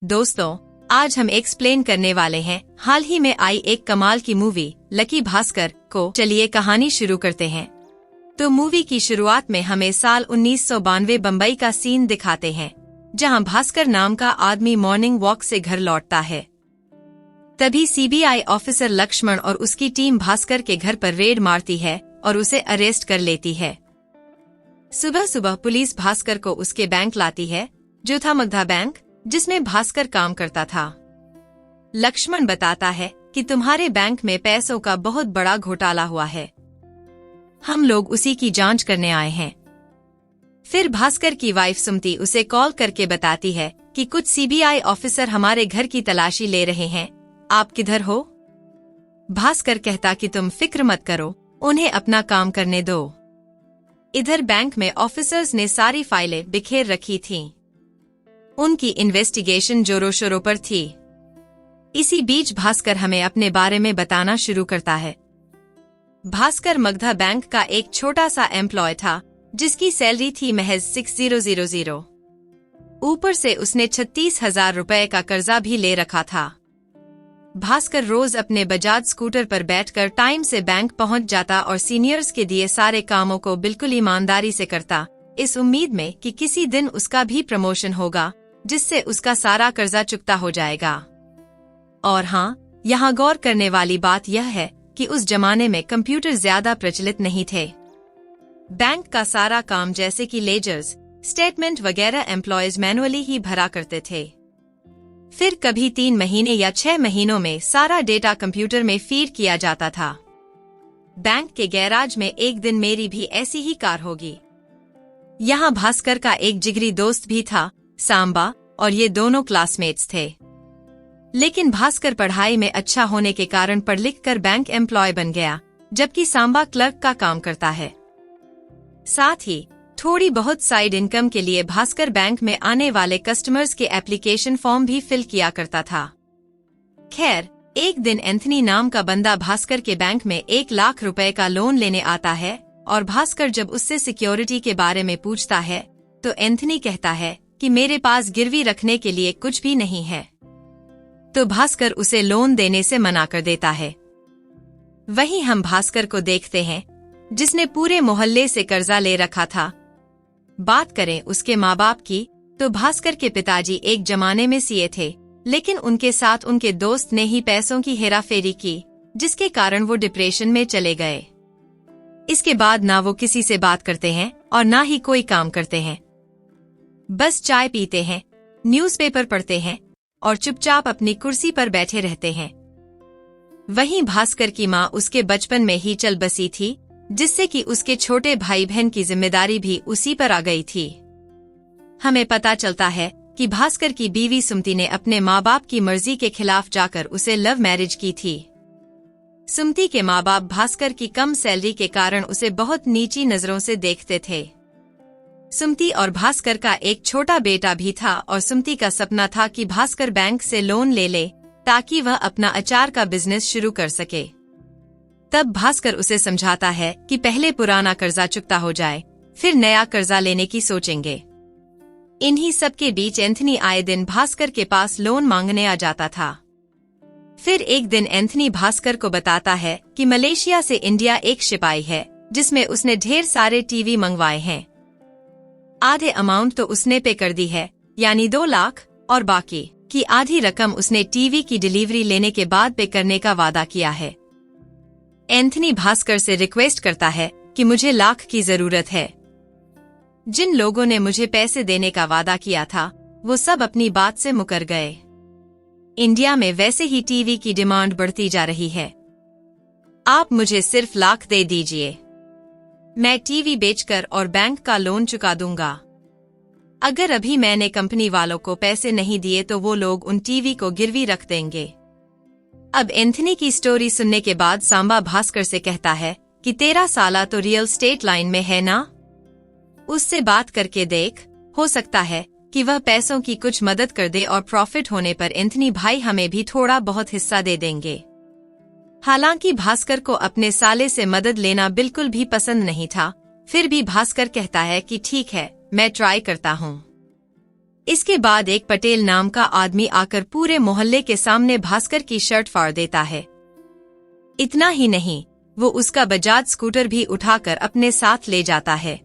दोस्तों, आज हम एक्सप्लेन करने वाले हैं हाल ही में आई एक कमाल की मूवी लकी भास्कर को। चलिए कहानी शुरू करते हैं। तो मूवी की शुरुआत में हमें साल 1992 बम्बई का सीन दिखाते हैं, जहां भास्कर नाम का आदमी मॉर्निंग वॉक से घर लौटता है। तभी सीबीआई ऑफिसर लक्ष्मण और उसकी टीम भास्कर के घर पर रेड मारती है और उसे अरेस्ट कर लेती है। सुबह सुबह पुलिस भास्कर को उसके बैंक लाती है, जो था मगधा बैंक, जिसमें भास्कर काम करता था। लक्ष्मण बताता है कि तुम्हारे बैंक में पैसों का बहुत बड़ा घोटाला हुआ है, हम लोग उसी की जांच करने आए हैं। फिर भास्कर की वाइफ सुमति उसे कॉल करके बताती है कि कुछ सीबीआई ऑफिसर हमारे घर की तलाशी ले रहे हैं, आप किधर हो? भास्कर कहता कि तुम फिक्र मत करो, उन्हें अपना काम करने दो। इधर बैंक में ऑफिसर्स ने सारी फाइलें बिखेर रखी थीं। उनकी इन्वेस्टिगेशन जोरों शोरों पर थी। इसी बीच भास्कर हमें अपने बारे में बताना शुरू करता है। भास्कर मगधा बैंक का एक छोटा सा एम्प्लॉय था, जिसकी सैलरी थी महज 6000। ऊपर से उसने 36,000 रुपए का कर्जा भी ले रखा था। भास्कर रोज अपने बजाज स्कूटर पर बैठकर टाइम से बैंक पहुंच जाता और सीनियर्स के दिए सारे कामों को बिल्कुल ईमानदारी से करता, इस उम्मीद में कि किसी दिन उसका भी प्रमोशन होगा, जिससे उसका सारा कर्जा चुकता हो जाएगा। और हाँ, यहाँ गौर करने वाली बात यह है कि उस जमाने में कंप्यूटर ज्यादा प्रचलित नहीं थे। बैंक का सारा काम जैसे कि लेजर्स, स्टेटमेंट वगैरह एम्प्लॉयज मैनुअली ही भरा करते थे। फिर कभी 3 महीने या 6 महीनों में सारा डेटा कंप्यूटर में फीड किया जाता था। बैंक के गैराज में एक दिन मेरी भी ऐसी ही कार होगी। यहाँ भास्कर का एक जिगरी दोस्त भी था, सांबा, और ये दोनों क्लासमेट्स थे। लेकिन भास्कर पढ़ाई में अच्छा होने के कारण पढ़ लिख कर बैंक एम्प्लॉय बन गया, जबकि सांबा क्लर्क का काम करता है। साथ ही थोड़ी बहुत साइड इनकम के लिए भास्कर बैंक में आने वाले कस्टमर्स के एप्लीकेशन फॉर्म भी फिल किया करता था। खैर, एक दिन एंथनी नाम का बंदा भास्कर के बैंक में 1 लाख रुपए का लोन लेने आता है, और भास्कर जब उससे सिक्योरिटी के बारे में पूछता है तो एंथनी कहता है कि मेरे पास गिरवी रखने के लिए कुछ भी नहीं है। तो भास्कर उसे लोन देने से मना कर देता है। वहीं हम भास्कर को देखते हैं, जिसने पूरे मोहल्ले से कर्जा ले रखा था। बात करें उसके माँ बाप की, तो भास्कर के पिताजी एक जमाने में सीए थे, लेकिन उनके साथ उनके दोस्त ने ही पैसों की हेराफेरी की, जिसके कारण वो डिप्रेशन में चले गए। इसके बाद ना वो किसी से बात करते हैं और ना ही कोई काम करते हैं। बस चाय पीते हैं, न्यूज़पेपर पढ़ते हैं और चुपचाप अपनी कुर्सी पर बैठे रहते हैं। वहीं भास्कर की माँ उसके बचपन में ही चल बसी थी, जिससे कि उसके छोटे भाई बहन की जिम्मेदारी भी उसी पर आ गई थी। हमें पता चलता है कि भास्कर की बीवी सुमति ने अपने माँ बाप की मर्जी के खिलाफ जाकर उसे लव मैरिज की थी। सुमति के माँ बाप भास्कर की कम सैलरी के कारण उसे बहुत नीची नजरों से देखते थे। सुमति और भास्कर का एक छोटा बेटा भी था और सुमति का सपना था कि भास्कर बैंक से लोन ले ले, ताकि वह अपना अचार का बिजनेस शुरू कर सके। तब भास्कर उसे समझाता है कि पहले पुराना कर्जा चुकता हो जाए, फिर नया कर्जा लेने की सोचेंगे। इन्हीं सब के बीच एंथनी आए दिन भास्कर के पास लोन मांगने आ जाता था। फिर एक दिन एंथनी भास्कर को बताता है कि मलेशिया से इंडिया एक शिप आई है, जिसमें उसने ढेर सारे टीवी मंगवाए हैं। आधे अमाउंट तो उसने पे कर दी है, यानी 2 लाख, और बाकी की आधी रकम उसने टीवी की डिलीवरी लेने के बाद पे करने का वादा किया है। एंथनी भास्कर से रिक्वेस्ट करता है कि मुझे लाख की जरूरत है। जिन लोगों ने मुझे पैसे देने का वादा किया था, वो सब अपनी बात से मुकर गए। इंडिया में वैसे ही टीवी की डिमांड बढ़ती जा रही है। आप मुझे सिर्फ लाख दे दीजिए, मैं टीवी बेचकर और बैंक का लोन चुका दूंगा। अगर अभी मैंने कंपनी वालों को पैसे नहीं दिए तो वो लोग उन टीवी को गिरवी रख देंगे। अब एंथनी की स्टोरी सुनने के बाद सांबा भास्कर से कहता है कि तेरा साला तो रियल स्टेट लाइन में है ना, उससे बात करके देख, हो सकता है कि वह पैसों की कुछ मदद कर दे और प्रॉफिट होने पर एंथनी भाई हमें भी थोड़ा बहुत हिस्सा दे देंगे। हालांकि भास्कर को अपने साले से मदद लेना बिल्कुल भी पसंद नहीं था, फिर भी भास्कर कहता है कि ठीक है, मैं ट्राई करता हूँ। इसके बाद एक पटेल नाम का आदमी आकर पूरे मोहल्ले के सामने भास्कर की शर्ट फाड़ देता है। इतना ही नहीं, वो उसका बजाज स्कूटर भी उठाकर अपने साथ ले जाता है।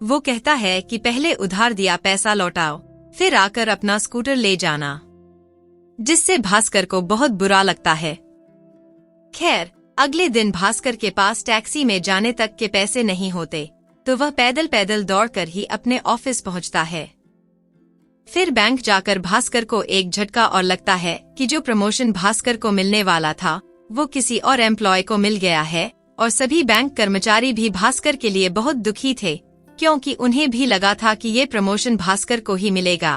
वो कहता है कि पहले उधार दिया पैसा लौटाओ, फिर आकर अपना स्कूटर ले जाना, जिससे भास्कर को बहुत बुरा लगता है। खैर, अगले दिन भास्कर के पास टैक्सी में जाने तक के पैसे नहीं होते, तो वह पैदल पैदल दौड़कर ही अपने ऑफिस पहुंचता है। फिर बैंक जाकर भास्कर को एक झटका और लगता है कि जो प्रमोशन भास्कर को मिलने वाला था वो किसी और एम्प्लॉय को मिल गया है, और सभी बैंक कर्मचारी भी भास्कर के लिए बहुत दुखी थे, क्योंकि उन्हें भी लगा था कि ये प्रमोशन भास्कर को ही मिलेगा।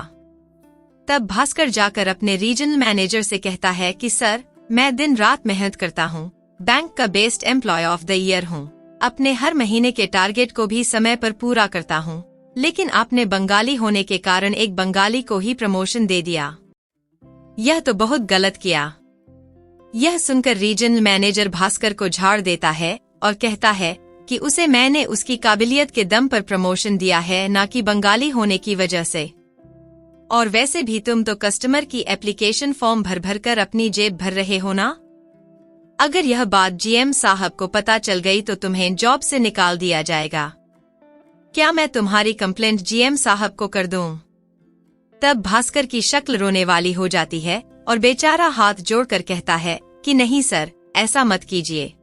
तब भास्कर जाकर अपने रीजनल मैनेजर से कहता है कि सर, मैं दिन रात मेहनत करता हूँ, बैंक का best employee of the year हूँ, अपने हर महीने के टारगेट को भी समय पर पूरा करता हूँ, लेकिन आपने बंगाली होने के कारण एक बंगाली को ही प्रमोशन दे दिया। यह तो बहुत गलत किया। यह सुनकर रीजनल मैनेजर भास्कर को झाड़ देता है और कहता है कि उसे मैंने उसकी काबिलियत के दम पर प्रमोशन दिया है, ना कि बंगाली होने की वजह से। और वैसे भी तुम तो कस्टमर की एप्लीकेशन फॉर्म भर भर कर अपनी जेब भर रहे हो ना। अगर यह बात जीएम साहब को पता चल गई तो तुम्हें जॉब से निकाल दिया जाएगा। क्या मैं तुम्हारी कंप्लेंट जीएम साहब को कर दूं? तब भास्कर की शक्ल रोने वाली हो जाती है और बेचारा हाथ जोड़कर कहता है कि नहीं सर, ऐसा मत कीजिए।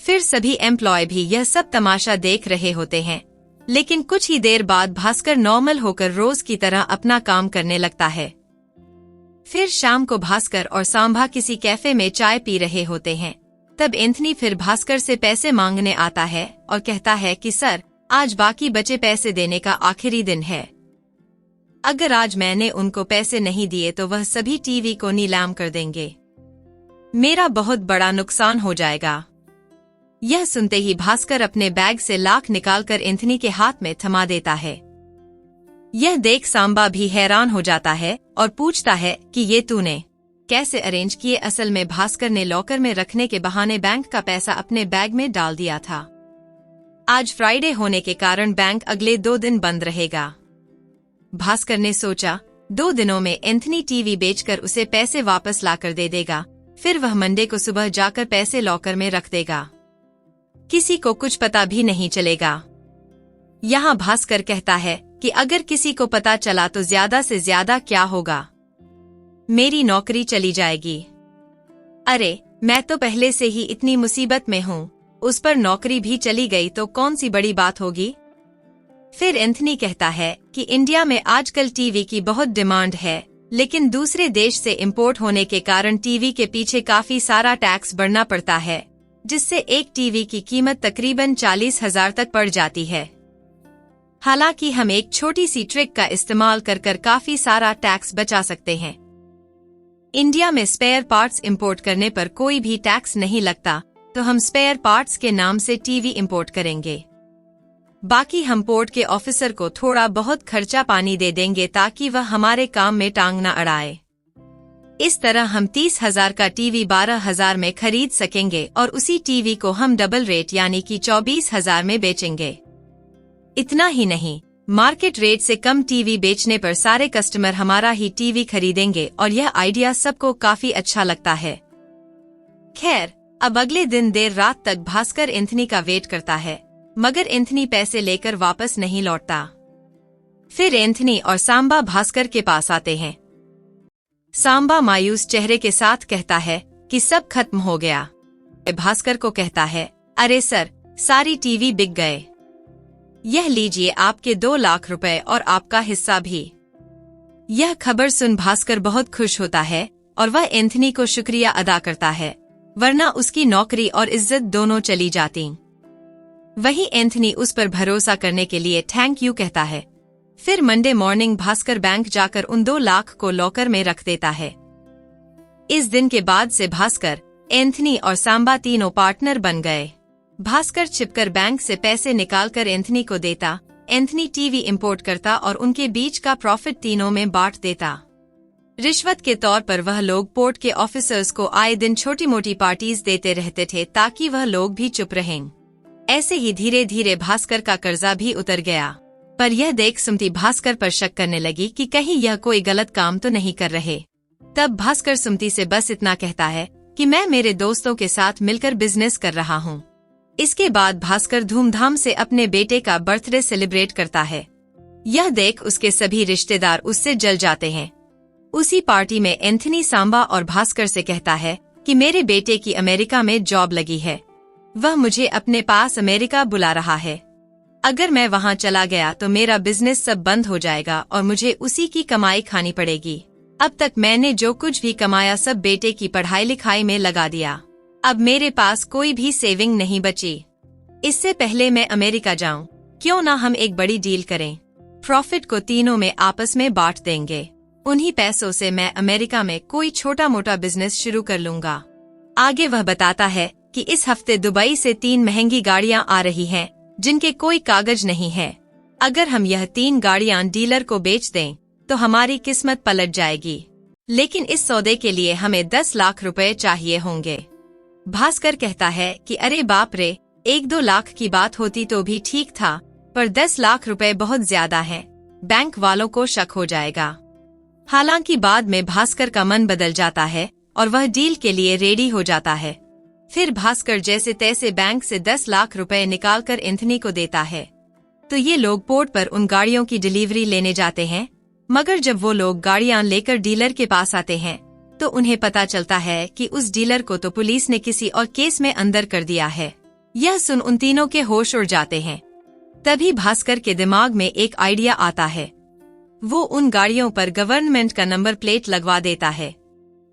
फिर सभी एम्प्लॉय भी यह सब तमाशा देख रहे होते हैं, लेकिन कुछ ही देर बाद भास्कर नॉर्मल होकर रोज की तरह अपना काम करने लगता है। फिर शाम को भास्कर और सांभा किसी कैफे में चाय पी रहे होते हैं। तब एंथनी फिर भास्कर से पैसे मांगने आता है और कहता है कि सर, आज बाकी बचे पैसे देने का आखिरी दिन है। अगर आज मैंने उनको पैसे नहीं दिए तो वह सभी टीवी को नीलाम कर देंगे। मेरा बहुत बड़ा नुकसान हो जाएगा। यह सुनते ही भास्कर अपने बैग से लाख निकालकर एंथनी के हाथ में थमा देता है। यह देख सांबा भी हैरान हो जाता है और पूछता है कि ये तूने कैसे अरेंज किए। असल में भास्कर ने लॉकर में रखने के बहाने बैंक का पैसा अपने बैग में डाल दिया था। आज फ्राइडे होने के कारण बैंक अगले 2 दिन बंद रहेगा। भास्कर ने सोचा 2 दिनों में एंथनी टीवी बेचकर उसे पैसे वापस लाकर दे देगा, फिर वह मंडे को सुबह जाकर पैसे लॉकर में रख देगा। किसी को कुछ पता भी नहीं चलेगा। यहाँ भास्कर कहता है कि अगर किसी को पता चला तो ज्यादा से ज्यादा क्या होगा, मेरी नौकरी चली जाएगी। अरे, मैं तो पहले से ही इतनी मुसीबत में हूँ, उस पर नौकरी भी चली गई तो कौन सी बड़ी बात होगी। फिर एंथनी कहता है कि इंडिया में आजकल टीवी की बहुत डिमांड है, लेकिन दूसरे देश से इंपोर्ट होने के कारण टीवी के पीछे काफी सारा टैक्स भरना पड़ता है, जिससे एक टीवी की कीमत तकरीबन 40,000 तक पड़ जाती है। हालांकि हम एक छोटी सी ट्रिक का इस्तेमाल कर काफी सारा टैक्स बचा सकते हैं। इंडिया में स्पेयर पार्ट्स इंपोर्ट करने पर कोई भी टैक्स नहीं लगता, तो हम स्पेयर पार्ट्स के नाम से टीवी इंपोर्ट करेंगे। बाकी हम पोर्ट के ऑफिसर को थोड़ा बहुत खर्चा पानी दे देंगे ताकि वह हमारे काम में टांग न अड़ाए। इस तरह हम 30,000 का टीवी 12,000 में खरीद सकेंगे और उसी टीवी को हम डबल रेट यानी कि 24,000 में बेचेंगे। इतना ही नहीं, मार्केट रेट से कम टीवी बेचने पर सारे कस्टमर हमारा ही टीवी खरीदेंगे और यह आइडिया सबको काफी अच्छा लगता है। खैर, अब अगले दिन देर रात तक भास्कर एंथनी का वेट करता है, मगर एंथनी पैसे लेकर वापस नहीं लौटता। फिर एंथनी और सांबा भास्कर के पास आते हैं। सांबा मायूस चेहरे के साथ कहता है कि सब खत्म हो गया। भास्कर को कहता है, अरे सर, सारी टीवी बिक गए। यह लीजिए आपके 2 लाख रुपए और आपका हिस्सा भी। यह खबर सुन भास्कर बहुत खुश होता है और वह एंथनी को शुक्रिया अदा करता है, वरना उसकी नौकरी और इज्जत दोनों चली जाती। वही एंथनी उस पर भरोसा करने के लिए थैंक यू कहता है। फिर मंडे मॉर्निंग भास्कर बैंक जाकर उन 2 लाख को लॉकर में रख देता है। इस दिन के बाद से भास्कर, एंथनी और सांबा तीनों पार्टनर बन गए। भास्कर छिपकर बैंक से पैसे निकालकर एंथनी को देता, एंथनी टीवी इंपोर्ट करता और उनके बीच का प्रॉफिट तीनों में बांट देता। रिश्वत के तौर पर वह लोग पोर्ट के ऑफिसर्स को आए दिन छोटी मोटी पार्टीज देते रहते थे ताकि वह लोग भी चुप रहें। ऐसे ही धीरे धीरे भास्कर का कर्जा भी उतर गया। पर यह देख सुमति भास्कर पर शक करने लगी कि कहीं यह कोई गलत काम तो नहीं कर रहे। तब भास्कर सुमति से बस इतना कहता है कि मैं मेरे दोस्तों के साथ मिलकर बिजनेस कर रहा हूँ। इसके बाद भास्कर धूमधाम से अपने बेटे का बर्थडे सेलिब्रेट करता है। यह देख उसके सभी रिश्तेदार उससे जल जाते हैं। उसी पार्टी में एंथनी सांबा और भास्कर से कहता है कि मेरे बेटे की अमेरिका में जॉब लगी है, वह मुझे अपने पास अमेरिका बुला रहा है। अगर मैं वहाँ चला गया तो मेरा बिजनेस सब बंद हो जाएगा और मुझे उसी की कमाई खानी पड़ेगी। अब तक मैंने जो कुछ भी कमाया सब बेटे की पढ़ाई लिखाई में लगा दिया। अब मेरे पास कोई भी सेविंग नहीं बची। इससे पहले मैं अमेरिका जाऊं, क्यों ना हम एक बड़ी डील करें। प्रॉफिट को तीनों में आपस में बांट देंगे। उन्हीं पैसों से मैं अमेरिका में कोई छोटा मोटा बिजनेस शुरू कर लूंगा। आगे वह बताता है कि इस हफ्ते दुबई से 3 महंगी गाड़ियां आ रही हैं, जिनके कोई कागज नहीं है। अगर हम यह 3 गाड़ियां डीलर को बेच दें तो हमारी किस्मत पलट जाएगी, लेकिन इस सौदे के लिए हमें 10 लाख रुपए चाहिए होंगे। भास्कर कहता है कि अरे बाप रे, 1-2 लाख की बात होती तो भी ठीक था, पर 10 लाख रुपए बहुत ज्यादा है, बैंक वालों को शक हो जाएगा। हालांकि बाद में भास्कर का मन बदल जाता है और वह डील के लिए रेडी हो जाता है। फिर भास्कर जैसे तैसे बैंक से 10 लाख रुपए निकालकर एंथनी को देता है। तो ये लोग पोर्ट पर उन गाड़ियों की डिलीवरी लेने जाते हैं, मगर जब वो लोग गाड़ियां लेकर डीलर के पास आते हैं तो उन्हें पता चलता है कि उस डीलर को तो पुलिस ने किसी और केस में अंदर कर दिया है। यह सुन उन तीनों के होश उड़ जाते हैं। तभी भास्कर के दिमाग में एक आइडिया आता है। वो उन गाड़ियों पर गवर्नमेंट का नंबर प्लेट लगवा देता है।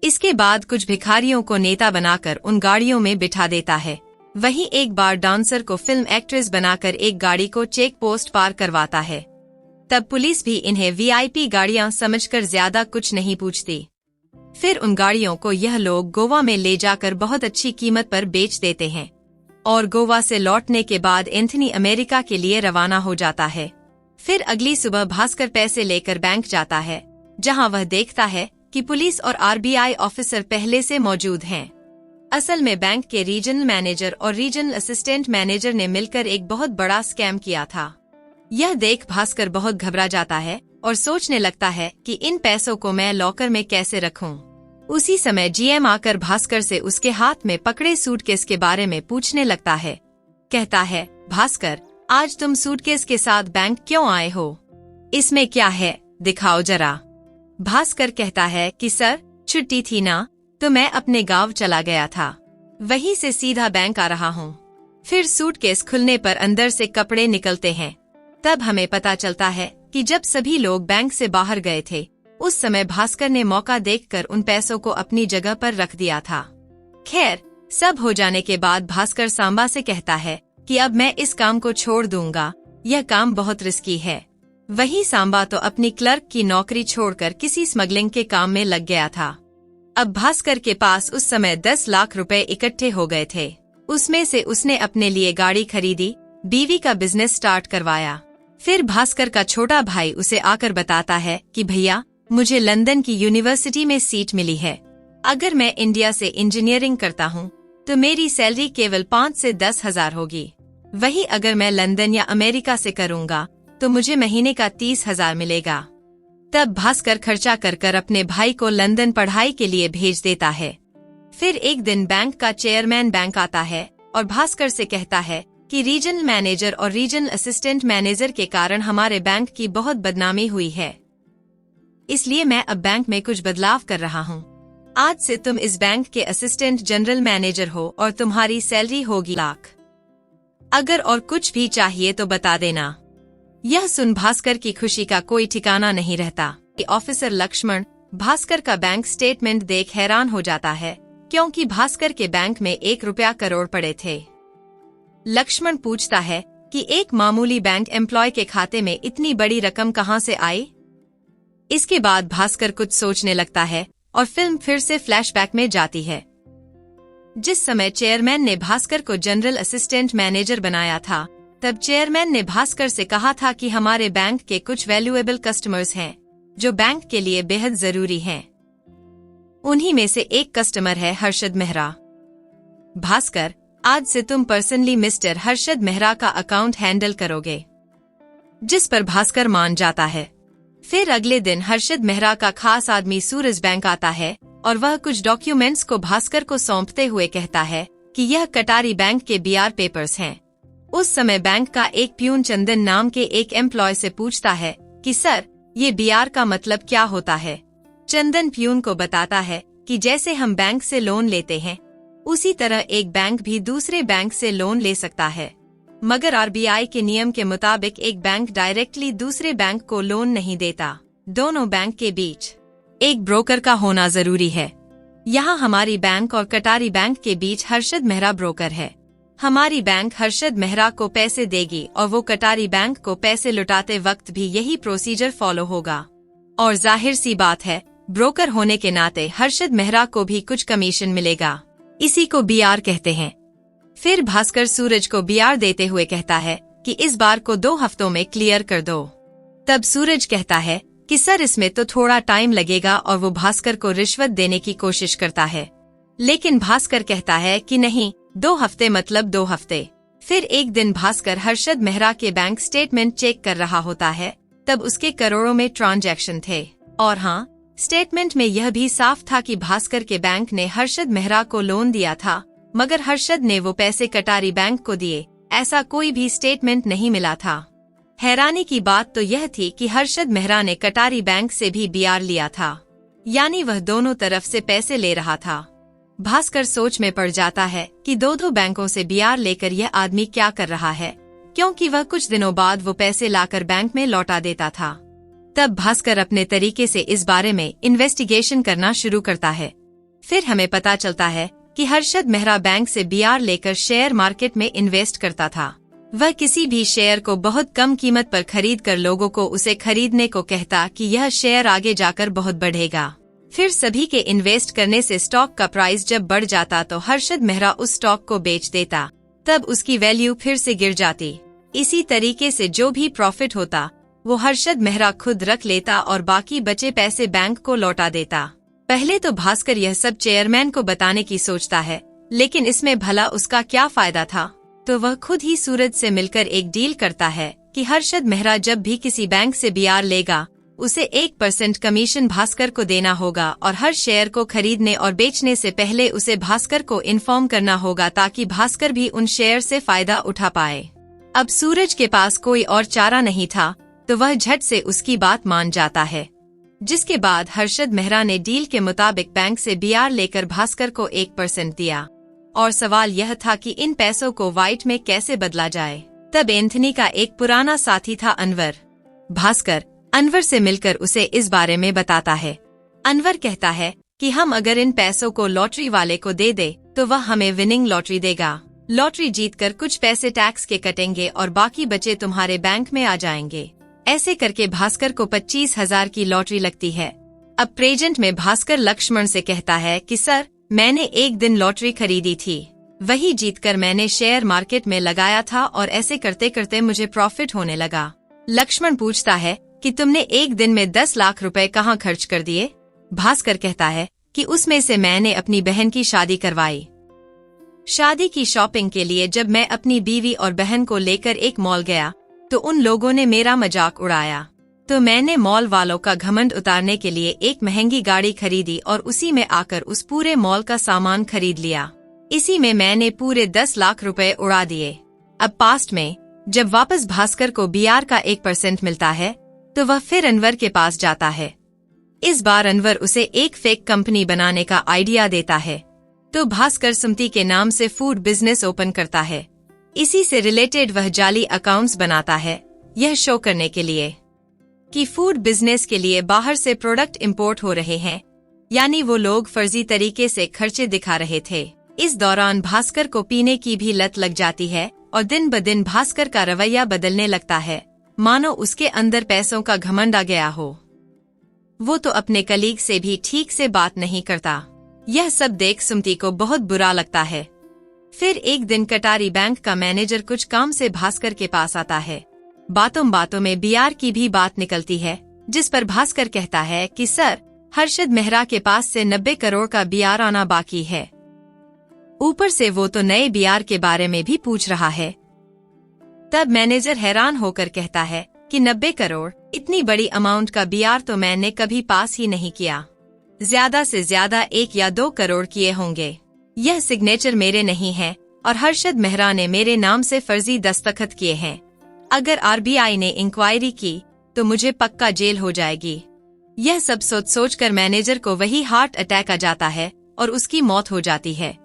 इसके बाद कुछ भिखारियों को नेता बनाकर उन गाड़ियों में बिठा देता है। वहीं एक बार डांसर को फिल्म एक्ट्रेस बनाकर एक गाड़ी को चेक पोस्ट पार करवाता है। तब पुलिस भी इन्हें वीआईपी गाड़ियां समझकर ज्यादा कुछ नहीं पूछती। फिर उन गाड़ियों को यह लोग गोवा में ले जाकर बहुत अच्छी कीमत पर बेच देते हैं और गोवा से लौटने के बाद एंथनी अमेरिका के लिए रवाना हो जाता है। फिर अगली सुबह भास्कर पैसे लेकर बैंक जाता है, जहां वह देखता है कि पुलिस और आरबीआई ऑफिसर पहले से मौजूद हैं। असल में बैंक के रीजनल मैनेजर और रीजनल असिस्टेंट मैनेजर ने मिलकर एक बहुत बड़ा स्कैम किया था। यह देख भास्कर बहुत घबरा जाता है और सोचने लगता है कि इन पैसों को मैं लॉकर में कैसे रखूं। उसी समय जीएम आकर भास्कर से उसके हाथ में पकड़े सूटकेस के बारे में पूछने लगता है। कहता है, भास्कर, आज तुम सूटकेस के साथ बैंक क्यों आए हो? इसमें क्या है, दिखाओ जरा। भास्कर कहता है कि सर, छुट्टी थी ना, तो मैं अपने गांव चला गया था, वहीं से सीधा बैंक आ रहा हूँ। फिर सूटकेस खुलने पर अंदर से कपड़े निकलते हैं। तब हमें पता चलता है कि जब सभी लोग बैंक से बाहर गए थे, उस समय भास्कर ने मौका देखकर उन पैसों को अपनी जगह पर रख दिया था। खैर, सब हो जाने के बाद भास्कर सांबा से कहता है कि अब मैं इस काम को छोड़ दूंगा, यह काम बहुत रिस्की है। वहीं सांबा तो अपनी क्लर्क की नौकरी छोड़कर किसी स्मगलिंग के काम में लग गया था। अब भास्कर के पास उस समय 10 लाख रुपए इकट्ठे हो गए थे। उसमें से उसने अपने लिए गाड़ी खरीदी, बीवी का बिजनेस स्टार्ट करवाया। फिर भास्कर का छोटा भाई उसे आकर बताता है कि भैया, मुझे लंदन की यूनिवर्सिटी में सीट मिली है। अगर मैं इंडिया से इंजीनियरिंग करता हूँ तो मेरी सैलरी केवल 5 से 10 हजार होगी। वहीं अगर मैं लंदन या अमेरिका से करूँगा तो मुझे महीने का 30 हजार मिलेगा। तब भास्कर खर्चा कर कर अपने भाई को लंदन पढ़ाई के लिए भेज देता है। फिर एक दिन बैंक का चेयरमैन बैंक आता है और भास्कर से कहता है कि रीजनल मैनेजर और रीजनल असिस्टेंट मैनेजर के कारण हमारे बैंक की बहुत बदनामी हुई है, इसलिए मैं अब बैंक में कुछ बदलाव कर रहा हूँ। आज से तुम इस बैंक के असिस्टेंट जनरल मैनेजर हो और तुम्हारी सैलरी होगी लाख। अगर और कुछ भी चाहिए तो बता देना। यह सुन भास्कर की खुशी का कोई ठिकाना नहीं रहता। ऑफिसर लक्ष्मण भास्कर का बैंक स्टेटमेंट देख हैरान हो जाता है, क्योंकि भास्कर के बैंक में 1 रुपया करोड़ पड़े थे। लक्ष्मण पूछता है कि एक मामूली बैंक एम्प्लॉय के खाते में इतनी बड़ी रकम कहां से आई। इसके बाद भास्कर कुछ सोचने लगता है और फिल्म फिर से फ्लैशबैक में जाती है। जिस समय चेयरमैन ने भास्कर को जनरल असिस्टेंट मैनेजर बनाया था, तब चेयरमैन ने भास्कर से कहा था कि हमारे बैंक के कुछ वैल्यूएबल कस्टमर्स हैं जो बैंक के लिए बेहद जरूरी हैं। उन्हीं में से एक कस्टमर है हर्षद मेहरा। भास्कर, आज से तुम पर्सनली मिस्टर हर्षद मेहरा का अकाउंट हैंडल करोगे। जिस पर भास्कर मान जाता है। फिर अगले दिन हर्षद मेहरा का खास आदमी सूरज बैंक आता है और वह कुछ डॉक्यूमेंट्स को भास्कर को सौंपते हुए कहता है कि यह कटारी बैंक के बीआर पेपर्स हैं। उस समय बैंक का एक प्यून चंदन नाम के एक एम्प्लॉय से पूछता है कि सर, ये बीआर का मतलब क्या होता है। चंदन प्यून को बताता है कि जैसे हम बैंक से लोन लेते हैं, उसी तरह एक बैंक भी दूसरे बैंक से लोन ले सकता है, मगर आरबीआई के नियम के मुताबिक एक बैंक डायरेक्टली दूसरे बैंक को लोन नहीं देता। दोनों बैंक के बीच एक ब्रोकर का होना जरूरी है। यहाँ हमारी बैंक और कटारी बैंक के बीच हर्षद मेहरा ब्रोकर है। हमारी बैंक हर्षद मेहरा को पैसे देगी और वो कटारी बैंक को पैसे लौटाते वक्त भी यही प्रोसीजर फॉलो होगा। और जाहिर सी बात है, ब्रोकर होने के नाते हर्षद मेहरा को भी कुछ कमीशन मिलेगा। इसी को बीआर कहते हैं। फिर भास्कर सूरज को बीआर देते हुए कहता है कि इस बार को 2 हफ्तों में क्लियर कर दो। तब सूरज कहता है कि सर, इसमें तो थोड़ा टाइम लगेगा और वो भास्कर को रिश्वत देने की कोशिश करता है। लेकिन भास्कर कहता है कि नहीं, 2 हफ्ते मतलब 2 हफ्ते। फिर एक दिन भास्कर हर्षद मेहरा के बैंक स्टेटमेंट चेक कर रहा होता है। तब उसके करोड़ों में ट्रांजैक्शन थे। और हाँ, स्टेटमेंट में यह भी साफ था कि भास्कर के बैंक ने हर्षद मेहरा को लोन दिया था, मगर हर्षद ने वो पैसे कटारी बैंक को दिए, ऐसा कोई भी स्टेटमेंट नहीं मिला था। हैरानी की बात तो यह थी कि हर्षद मेहरा ने कटारी बैंक से भी बीआर लिया था, यानी वह दोनों तरफ से पैसे ले रहा था। भास्कर सोच में पड़ जाता है कि 2 बैंकों से बीआर लेकर यह आदमी क्या कर रहा है, क्योंकि वह कुछ दिनों बाद वो पैसे लाकर बैंक में लौटा देता था। तब भास्कर अपने तरीके से इस बारे में इन्वेस्टिगेशन करना शुरू करता है। फिर हमें पता चलता है कि हर्षद मेहरा बैंक से बीआर लेकर शेयर मार्केट में इन्वेस्ट करता था। वह किसी भी शेयर को बहुत कम कीमत पर खरीद कर लोगों को उसे खरीदने को कहता कि यह शेयर आगे जाकर बहुत बढ़ेगा। फिर सभी के इन्वेस्ट करने से स्टॉक का प्राइस जब बढ़ जाता तो हर्षद मेहरा उस स्टॉक को बेच देता। तब उसकी वैल्यू फिर से गिर जाती। इसी तरीके से जो भी प्रॉफिट होता वो हर्षद मेहरा खुद रख लेता और बाकी बचे पैसे बैंक को लौटा देता। पहले तो भास्कर यह सब चेयरमैन को बताने की सोचता है, लेकिन इसमें भला उसका क्या फायदा था। तो वह खुद ही सूरज से मिलकर एक डील करता है कि हर्षद मेहरा जब भी किसी बैंक से बीआर लेगा, उसे 1% कमीशन भास्कर को देना होगा और हर शेयर को खरीदने और बेचने से पहले उसे भास्कर को इन्फॉर्म करना होगा, ताकि भास्कर भी उन शेयर से फायदा उठा पाए। अब सूरज के पास कोई और चारा नहीं था, तो वह झट से उसकी बात मान जाता है। जिसके बाद हर्षद मेहरा ने डील के मुताबिक बैंक से बीआर लेकर भास्कर को 1% दिया। और सवाल यह था कि इन पैसों को व्हाइट में कैसे बदला जाए। तब एंथनी का एक पुराना साथी था अनवर। भास्कर अनवर से मिलकर उसे इस बारे में बताता है। अनवर कहता है कि हम अगर इन पैसों को लॉटरी वाले को दे दे तो वह हमें विनिंग लॉटरी देगा। लॉटरी जीतकर कुछ पैसे टैक्स के कटेंगे और बाकी बचे तुम्हारे बैंक में आ जाएंगे। ऐसे करके भास्कर को 25,000 की लॉटरी लगती है। अब प्रेजेंट में भास्कर लक्ष्मण से कहता है कि सर, मैंने एक दिन लॉटरी खरीदी थी, वही जीतकर मैंने शेयर मार्केट में लगाया था और ऐसे करते करते मुझे प्रॉफिट होने लगा। लक्ष्मण पूछता है कि तुमने एक दिन में 10 लाख रुपए कहाँ खर्च कर दिए। भास्कर कहता है कि उसमें से मैंने अपनी बहन की शादी करवाई। शादी की शॉपिंग के लिए जब मैं अपनी बीवी और बहन को लेकर एक मॉल गया तो उन लोगों ने मेरा मजाक उड़ाया, तो मैंने मॉल वालों का घमंड उतारने के लिए एक महंगी गाड़ी खरीदी और उसी में आकर उस पूरे मॉल का सामान खरीद लिया। इसी में मैंने पूरे 10 लाख रुपए उड़ा दिए। अब पास्ट में जब वापस भास्कर को बीआर का 1% मिलता है तो वह फिर अनवर के पास जाता है। इस बार अनवर उसे एक फेक कंपनी बनाने का आइडिया देता है, तो भास्कर सुमति के नाम से फूड बिजनेस ओपन करता है। इसी से रिलेटेड वह जाली अकाउंट्स बनाता है, यह शो करने के लिए कि फूड बिजनेस के लिए बाहर से प्रोडक्ट इंपोर्ट हो रहे हैं, यानी वो लोग फर्जी तरीके से खर्चे दिखा रहे थे। इस दौरान भास्कर को पीने की भी लत लग जाती है और दिन ब दिन भास्कर का रवैया बदलने लगता है, मानो उसके अंदर पैसों का घमंड आ गया हो। वो तो अपने कलीग से भी ठीक से बात नहीं करता। यह सब देख सुमति को बहुत बुरा लगता है। फिर एक दिन कटारी बैंक का मैनेजर कुछ काम से भास्कर के पास आता है। बातों बातों में बीआर की भी बात निकलती है, जिस पर भास्कर कहता है कि सर, हर्षद मेहरा के पास से 90 करोड़ का बीआर आना बाकी है। ऊपर से वो तो नए बीआर के बारे में भी पूछ रहा है। तब मैनेजर हैरान होकर कहता है कि 90 करोड़ इतनी बड़ी अमाउंट का बीआर तो मैंने कभी पास ही नहीं किया। ज्यादा से ज्यादा 1 या 2 करोड़ किए होंगे। यह सिग्नेचर मेरे नहीं है और हर्षद मेहरा ने मेरे नाम से फर्जी दस्तखत किए हैं। अगर आरबीआई ने इंक्वायरी की तो मुझे पक्का जेल हो जाएगी। यह सब सोच कर मैनेजर को वही हार्ट अटैक आ जाता है और उसकी मौत हो जाती है।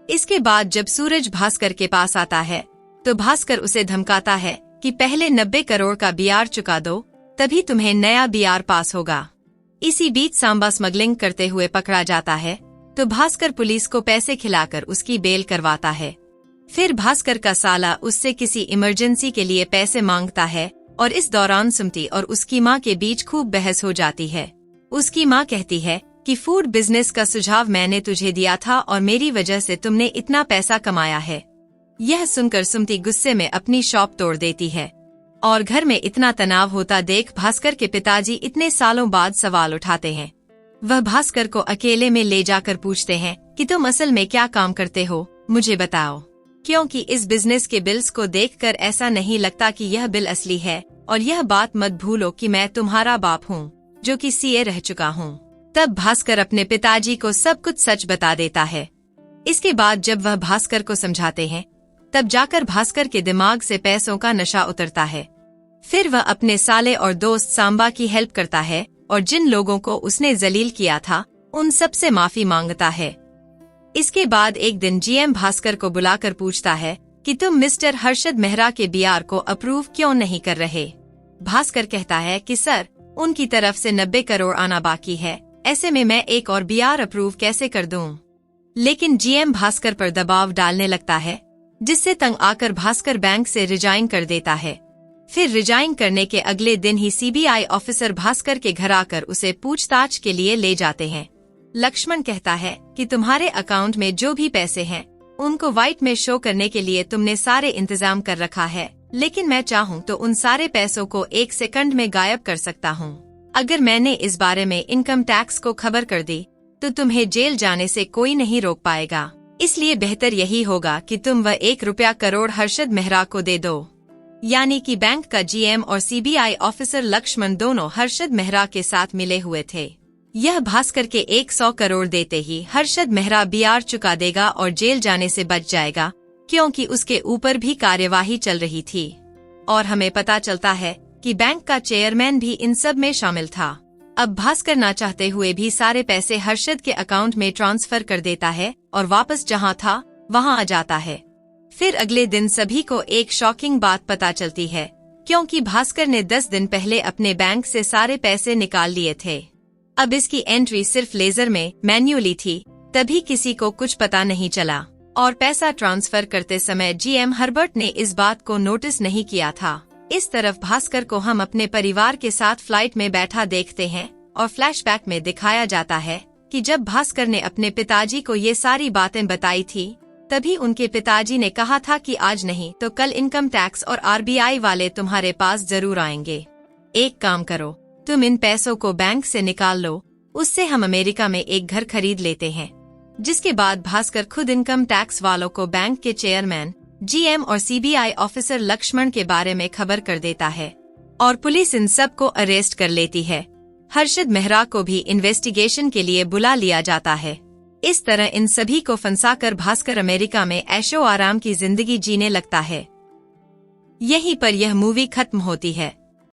इसके बाद जब सूरज भास्कर के पास आता है तो भास्कर उसे धमकाता है कि पहले 90 करोड़ का बीआर चुका दो, तभी तुम्हें नया बीआर पास होगा। इसी बीच सांबा स्मगलिंग करते हुए पकड़ा जाता है तो भास्कर पुलिस को पैसे खिलाकर उसकी बेल करवाता है। फिर भास्कर का साला उससे किसी इमरजेंसी के लिए पैसे मांगता है और इस दौरान सुमति और उसकी माँ के बीच खूब बहस हो जाती है। उसकी माँ कहती है कि फूड बिजनेस का सुझाव मैंने तुझे दिया था और मेरी वजह से तुमने इतना पैसा कमाया है। यह सुनकर सुमति गुस्से में अपनी शॉप तोड़ देती है और घर में इतना तनाव होता देख भास्कर के पिताजी इतने सालों बाद सवाल उठाते हैं। वह भास्कर को अकेले में ले जाकर पूछते हैं कि तुम असल में क्या काम करते हो, मुझे बताओ, क्योंकि इस बिजनेस के बिल्स को देखकर ऐसा नहीं लगता कि यह बिल असली है। और यह बात मत भूलो कि मैं तुम्हारा बाप हूँ जो कि सीए रह चुका हूँ। तब भास्कर अपने पिताजी को सब कुछ सच बता देता है। इसके बाद जब वह भास्कर को समझाते हैं तब जाकर भास्कर के दिमाग से पैसों का नशा उतरता है। फिर वह अपने साले और दोस्त सांबा की हेल्प करता है और जिन लोगों को उसने जलील किया था उन सब से माफी मांगता है। इसके बाद एक दिन जीएम भास्कर को बुलाकर पूछता है कि तुम मिस्टर हर्षद मेहरा के बीआर को अप्रूव क्यों नहीं कर रहे। भास्कर कहता है कि सर, उनकी तरफ से 90 करोड़ आना बाकी है, ऐसे में मैं एक और बीआर अप्रूव कैसे कर दूं। लेकिन जीएम भास्कर पर दबाव डालने लगता है जिससे तंग आकर भास्कर बैंक से रिजाइन कर देता है। फिर रिजाइन करने के अगले दिन ही सीबीआई ऑफिसर भास्कर के घर आकर उसे पूछताछ के लिए ले जाते हैं। लक्ष्मण कहता है कि तुम्हारे अकाउंट में जो भी पैसे हैं उनको व्हाइट में शो करने के लिए तुमने सारे इंतजाम कर रखा है, लेकिन मैं चाहूँ तो उन सारे पैसों को 1 सेकंड में गायब कर सकता हूँ। अगर मैंने इस बारे में इनकम टैक्स को खबर कर दी तो तुम्हें जेल जाने से कोई नहीं रोक पाएगा। इसलिए बेहतर यही होगा कि तुम वह 1 रुपया करोड़ हर्षद मेहरा को दे दो। यानी कि बैंक का जीएम और सीबीआई ऑफिसर लक्ष्मण दोनों हर्षद मेहरा के साथ मिले हुए थे। यह भास्कर के 100 करोड़ देते ही हर्षद मेहरा बीआर चुका देगा और जेल जाने से बच जाएगा, क्योंकि उसके ऊपर भी कार्यवाही चल रही थी। और हमें पता चलता है कि बैंक का चेयरमैन भी इन सब में शामिल था। अब भास्कर ना चाहते हुए भी सारे पैसे हर्षद के अकाउंट में ट्रांसफर कर देता है और वापस जहां था वहां आ जाता है। फिर अगले दिन सभी को एक शॉकिंग बात पता चलती है, क्योंकि भास्कर ने 10 दिन पहले अपने बैंक से सारे पैसे निकाल लिए थे। अब इसकी एंट्री सिर्फ लेजर में मैन्युअली थी, तभी किसी को कुछ पता नहीं चला और पैसा ट्रांसफर करते समय जीएम हर्बर्ट ने इस बात को नोटिस नहीं किया था। इस तरफ भास्कर को हम अपने परिवार के साथ फ्लाइट में बैठा देखते हैं और फ्लैशबैक में दिखाया जाता है कि जब भास्कर ने अपने पिताजी को ये सारी बातें बताई थी तभी उनके पिताजी ने कहा था कि आज नहीं तो कल इनकम टैक्स और आरबीआई वाले तुम्हारे पास जरूर आएंगे। एक काम करो, तुम इन पैसों को बैंक से निकाल लो, उससे हम अमेरिका में एक घर खरीद लेते हैं। जिसके बाद भास्कर खुद इनकम टैक्स वालों को बैंक के चेयरमैन, जीएम और सीबीआई ऑफिसर लक्ष्मण के बारे में खबर कर देता है और पुलिस इन सब को अरेस्ट कर लेती है। हर्षद मेहरा को भी इन्वेस्टिगेशन के लिए बुला लिया जाता है। इस तरह इन सभी को फंसाकर भास्कर अमेरिका में ऐशो आराम की जिंदगी जीने लगता है। यहीं पर यह मूवी खत्म होती है।